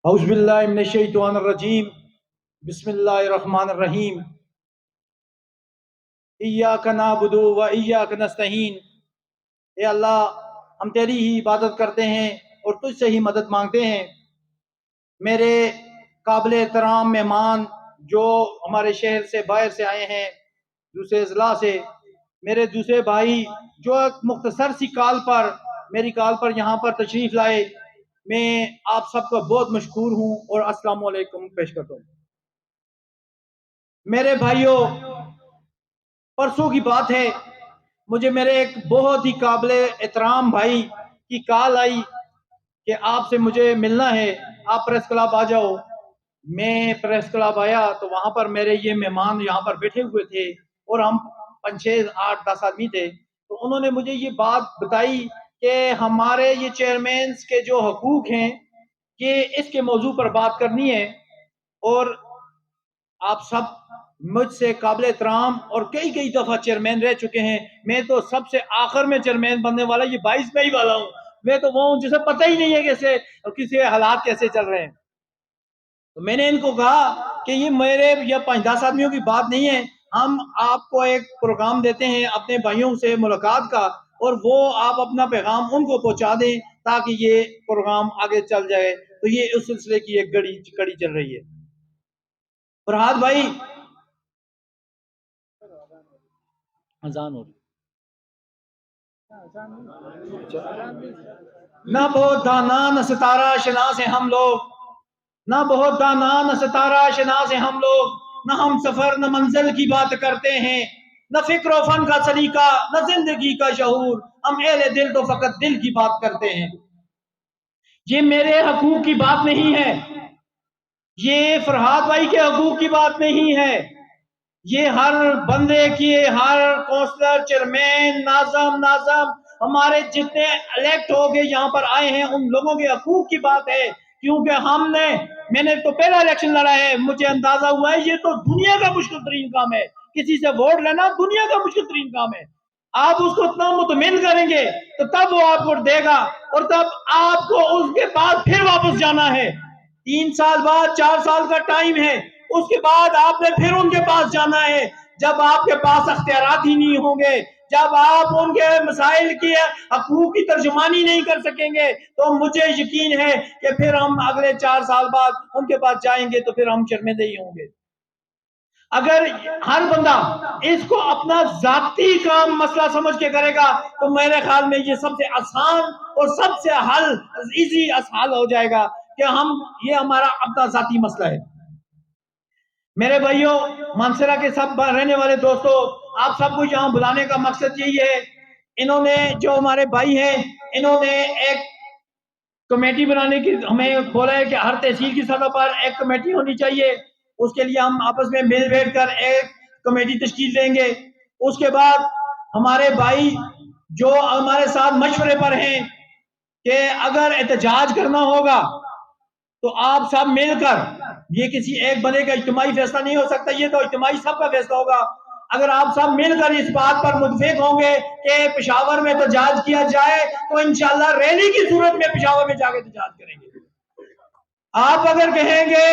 اعوذ باللہ من الشیطان الرجیم بسم اللہ الرحمن الرحیم ایاک نعبد و ایاک نستعین۔ اے اللہ، ہم تیری ہی عبادت کرتے ہیں اور تجھ سے ہی مدد مانگتے ہیں۔ میرے قابل احترام مہمان جو ہمارے شہر سے باہر سے آئے ہیں، دوسرے اضلاع سے، میرے دوسرے بھائی جو ایک مختصر سی کال پر میری کال پر یہاں پر تشریف لائے، میں آپ سب کو بہت مشکور ہوں اور السلام علیکم پیش کرتا ہوں۔ میرے بھائیوں، پرسوں کی بات ہے، مجھے میرے ایک بہت ہی قابل احترام بھائی کی کال آئی کہ آپ سے مجھے ملنا ہے، آپ پریس کلب آ جاؤ۔ میں پریس کلب آیا تو وہاں پر میرے یہ مہمان یہاں پر بیٹھے ہوئے تھے اور ہم 5 6 8 10 آدمی تھے۔ تو انہوں نے مجھے یہ بات بتائی کہ ہمارے یہ چیئرمینز کے جو حقوق ہیں کہ اس کے موضوع پر بات کرنی ہے، اور آپ سب مجھ سے قابل احترام اور کئی دفعہ چیئرمین رہ چکے ہیں۔ میں تو سب سے آخر میں چیئرمین بننے والا یہ 22 میں ہی والا ہوں۔ میں تو وہ ہوں جسے پتہ ہی نہیں ہے کیسے کسی حالات کیسے چل رہے ہیں۔ تو میں نے ان کو کہا کہ یہ میرے یا 5 10 آدمیوں کی بات نہیں ہے، ہم آپ کو ایک پروگرام دیتے ہیں اپنے بھائیوں سے ملاقات کا، اور وہ آپ اپنا پیغام ان کو پہنچا دیں تاکہ یہ پروگرام آگے چل جائے۔ تو یہ اس سلسلے کی ایک کڑی چل رہی ہے۔ فرحاد بھائی، اذان ہو رہی، نہ بہت دانا نہ ستارہ شناس ہیں ہم لوگ، نہ بہت دانا نہ ستارہ شناس ہیں ہم لوگ، نہ ہم سفر نہ منزل کی بات کرتے ہیں، نہ فکر و فن کا سلیقہ نہ زندگی کا شعور، ہم اہل دل تو فقط دل کی بات کرتے ہیں۔ یہ میرے حقوق کی بات نہیں ہے، یہ فرحاد بھائی کے حقوق کی بات نہیں ہے، یہ ہر بندے کی، ہر کونسلر، چیئرمین، ناظم ہمارے جتنے الیکٹ ہو کے یہاں پر آئے ہیں ان لوگوں کے حقوق کی بات ہے۔ کیونکہ میں نے تو پہلا الیکشن لڑا ہے، مجھے اندازہ ہوا ہے یہ تو دنیا کا مشکل ترین کام ہے، کسی سے ووٹ لینا دنیا کا مشکل ترین کام ہے۔ آپ اس کو اتنا مطمئن کریں گے تو تب وہ آپ ووٹ دے گا، اور تب آپ کو اس کے بعد پھر واپس جانا ہے۔ 3 سال بعد 4 سال کا ٹائم ہے، اس کے بعد آپ نے پھر ان کے پاس جانا ہے۔ جب آپ کے پاس اختیارات ہی نہیں ہوں گے، جب آپ ان کے مسائل کی حقوق کی ترجمانی نہیں کر سکیں گے، تو مجھے یقین ہے کہ پھر ہم اگلے 4 سال بعد ان کے پاس جائیں گے تو پھر ہم شرمندے ہی ہوں گے۔ اگر ہر بندہ اس کو اپنا ذاتی کام مسئلہ سمجھ کے کرے گا تو میرے خیال میں یہ سب سے آسان اور سب سے ایزی حل ہو جائے گا کہ یہ ہمارا اپنا ذاتی مسئلہ ہے۔ میرے بھائیوں، مانسرا کے سب رہنے والے دوستوں، آپ سب کو یہاں بلانے کا مقصد یہی ہے، انہوں نے جو ہمارے بھائی ہیں انہوں نے ایک کمیٹی بنانے کی ہمیں بولا ہے کہ ہر تحصیل کی سطح پر ایک کمیٹی ہونی چاہیے۔ اس کے لیے ہم آپس میں مل بیٹھ کر ایک کمیٹی تشکیل دیں گے۔ اس کے بعد ہمارے بھائی جو ہمارے ساتھ مشورے پر ہیں کہ اگر احتجاج کرنا ہوگا تو آپ سب مل کر، یہ کسی ایک بندے کا اجتماعی فیصلہ نہیں ہو سکتا، یہ تو اجتماعی سب کا فیصلہ ہوگا۔ اگر آپ سب مل کر اس بات پر متفق ہوں گے کہ پشاور میں احتجاج کیا جائے تو انشاءاللہ ریلی کی صورت میں پشاور میں جا کے احتجاج کریں گے۔ آپ اگر کہیں گے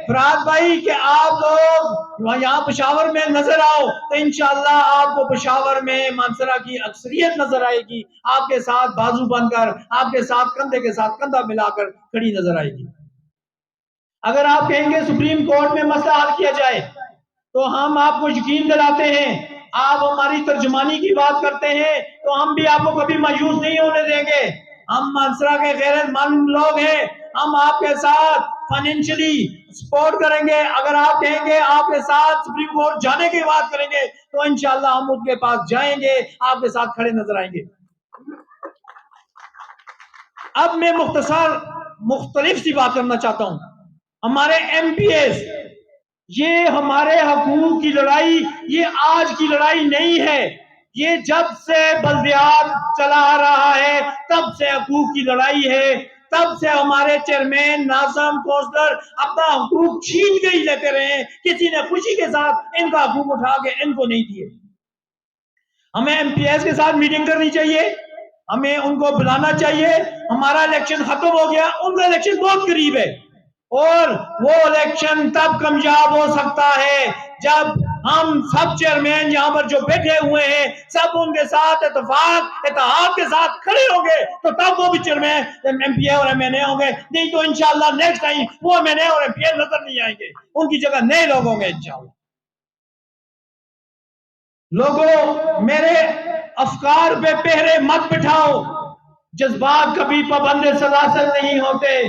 فرحاد بھائی کہ آپ لوگ یہاں پشاور میں نظر آؤ تو انشاءاللہ آپ کو پشاور میں مانسرا کی اکثریت نظر آئے گی، آپ کے ساتھ بازو بن کر، آپ کے ساتھ کندھے کے ساتھ کندھا ملا کر کھڑی نظر آئے گی۔ اگر آپ کہیں گے سپریم کورٹ میں مسئلہ حل کیا جائے تو ہم آپ کو یقین دلاتے ہیں، آپ ہماری ترجمانی کی بات کرتے ہیں تو ہم بھی آپ کو کبھی مایوس نہیں ہونے دیں گے۔ ہم مانسرا کے غیرت مند لوگ ہیں، ہم آپ کے ساتھ فائنینشلی سپورٹ کریں گے۔ اگر آپ کہیں گے آپ کے ساتھ سپریم کورٹ جانے کی بات کریں گے تو انشاءاللہ ہم ان کے پاس جائیں گے، آپ کے ساتھ کھڑے نظر آئیں گے۔ اب میں مختلف سی بات کرنا چاہتا ہوں۔ ہمارے ایم پی ایس، یہ ہمارے حقوق کی لڑائی یہ آج کی لڑائی نہیں ہے، یہ جب سے بلدیات چلا آ رہا ہے تب سے حقوق کی لڑائی ہے۔ تب سے ہمارے چیئرمین، ناظم، کونسلر اپنا حقوق چھین کے ہی لیتے رہے ہیں، کسی نے خوشی کے ساتھ ان کا حقوق اٹھا کے ان کو نہیں دیے۔ ہمیں ایم پی ایس کے ساتھ میٹنگ کرنی چاہیے، ہمیں ان کو بلانا چاہیے۔ ہمارا الیکشن ختم ہو گیا، ان کا الیکشن بہت قریب ہے، اور وہ الیکشن تب کامیاب ہو سکتا ہے جب ہم سب چیئرمین یہاں پر جو بیٹھے ہوئے ہیں سب ان کے ساتھ اتحاد کے ساتھ کھڑے ہوں گے تو تب وہ بھی چیئرمین ایم پی اے اور ایم این اے ہوں گے. نہیں تو انشاءاللہ نیکسٹ ٹائم وہ ایم این اے اور ایم پی اے نظر نہیں آئیں گے, ان کی جگہ نئے لوگ ہوں گے انشاءاللہ. لوگوں, میرے افکار پہ پہرے مت بٹھاؤ. جذبات کبھی پابند سلاسل نہیں ہوتے.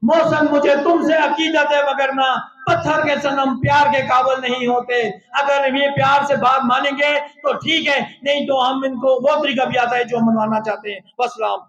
موسم مجھے تم سے عقیدت ہے وگرنہ پتھر کے صنم پیار کے قابل نہیں ہوتے. اگر یہ پیار سے بات مانیں گے تو ٹھیک ہے, نہیں تو ہم ان کو وہ طریقہ بھی آتا ہے جو منوانا چاہتے ہیں. والسلام.